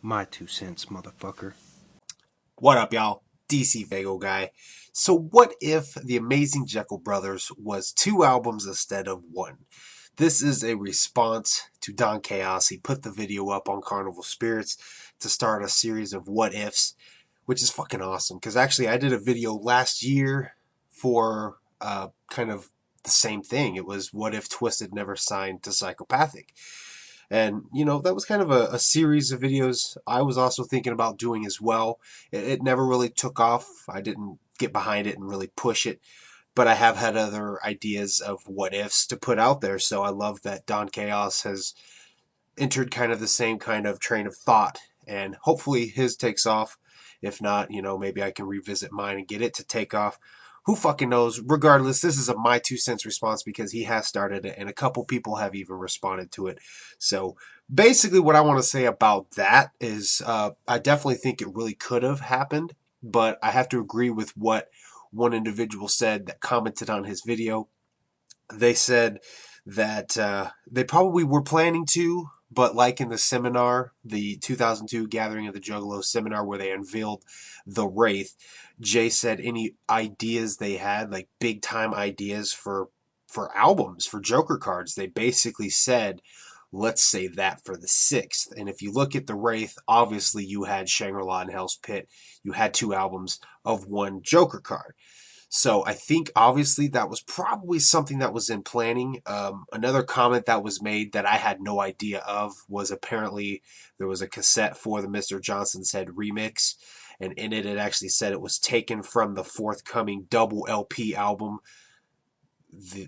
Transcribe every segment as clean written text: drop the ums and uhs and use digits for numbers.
My 2 cents, motherfucker. What up, y'all? DCFAYGOGUY. So, what if the Amazing Jeckel Brothers was 2 albums instead of one? This is a response to Don Chaos. He put the video up on Carnival Spirits to start a series of what ifs, which is fucking awesome. Because actually, I did a video last year for kind of the same thing. It was what if Twisted never signed to Psychopathic. And, that was kind of a series of videos I was also thinking about doing as well. It never really took off. I didn't get behind it and really push it. But I have had other ideas of what ifs to put out there. So I love that Don Chaos has entered kind of the same kind of train of thought. And hopefully his takes off. If not, maybe I can revisit mine and get it to take off. Who fucking knows? Regardless, this is a my 2 cents response because he has started it and a couple people have even responded to it. So basically what I want to say about that is I definitely think it really could have happened, but I have to agree with what one individual said that commented on his video. They said that they probably were planning to, but like in the seminar, the 2002 Gathering of the Juggalos seminar where they unveiled the Wraith, Jay said any ideas they had, like big time ideas for albums, for Joker cards, they basically said, let's save that for the 6th. And if you look at the Wraith, obviously you had Shangri-La and Hell's Pit. You had 2 albums of one Joker card. So I think obviously that was probably something that was in planning. Another comment that was made that I had no idea of was apparently there was a cassette for the Mr. Johnson's Head remix, and in it it actually said it was taken from the forthcoming double LP album.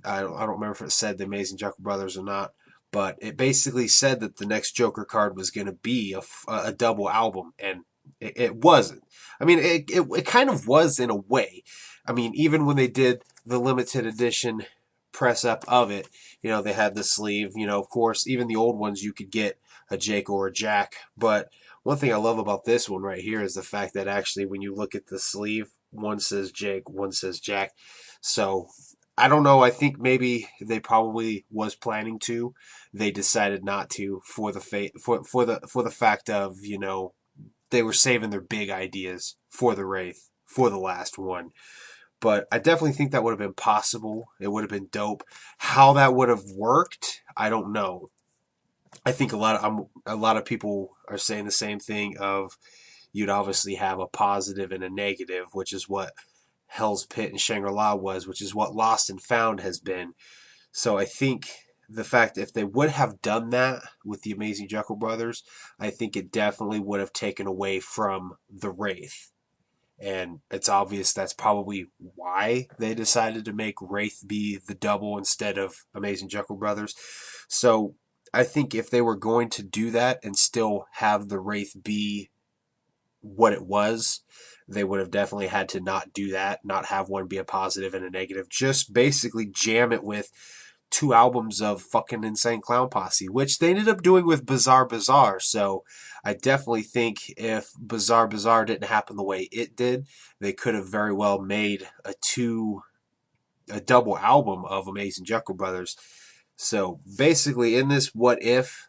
I don't remember if it said the Amazing Jeckel Brothers or not, but it basically said that the next Joker card was going to be a double album, and it wasn't. I mean, it kind of was in a way. I mean, even when they did the limited edition press up of it, they had the sleeve. Of course, even the old ones you could get a Jake or a Jack. But one thing I love about this one right here is the fact that actually when you look at the sleeve, one says Jake, one says Jack. So I don't know. I think maybe they probably was planning to. They decided not to for the for the fact of they were saving their big ideas for the Wraith for the last one. But I definitely think that would have been possible. It would have been dope. How that would have worked, I don't know. I think a lot of people are saying the same thing of you'd obviously have a positive and a negative, which is what Hell's Pit and Shangri-La was, which is what Lost and Found has been. So I think the fact if they would have done that with the Amazing Jeckel Brothers, I think it definitely would have taken away from the Wraith. And it's obvious that's probably why they decided to make Wraith be the double instead of Amazing Jeckel Brothers. So I think if they were going to do that and still have the Wraith be what it was, they would have definitely had to not do that, not have one be a positive and a negative. Just basically jam it with 2 albums of fucking Insane Clown Posse, which they ended up doing with Bizarre Bizarre. So I definitely think if Bizarre Bizarre didn't happen the way it did, they could have very well made a double album of Amazing Jeckel Brothers. So basically in this what if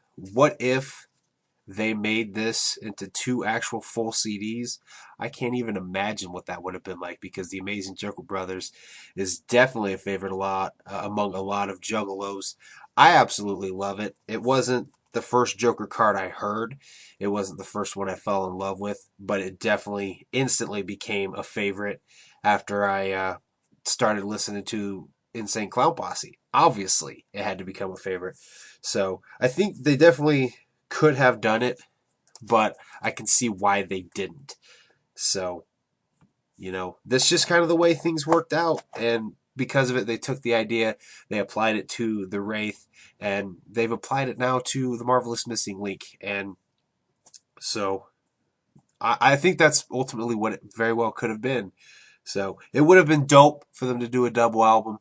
they made this into 2 actual full CDs, I can't even imagine what that would have been like because the Amazing Jeckel Brothers is definitely a favorite among a lot of juggalos. I absolutely love it. It wasn't the first Joker card I heard. It wasn't the first one I fell in love with, but it definitely instantly became a favorite after I started listening to Insane Clown Posse. Obviously, it had to become a favorite. So I think they definitely could have done it, but I can see why they didn't. So, that's just kind of the way things worked out. And because of it, they took the idea, they applied it to the Wraith, and they've applied it now to the Marvelous Missing Link. And so I think that's ultimately what it very well could have been. So it would have been dope for them to do a double album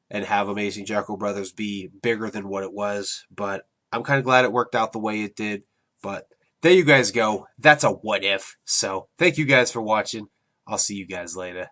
and have Amazing Jeckel Brothers be bigger than what it was. But I'm kind of glad it worked out the way it did. But there you guys go. That's a what if. So thank you guys for watching. I'll see you guys later.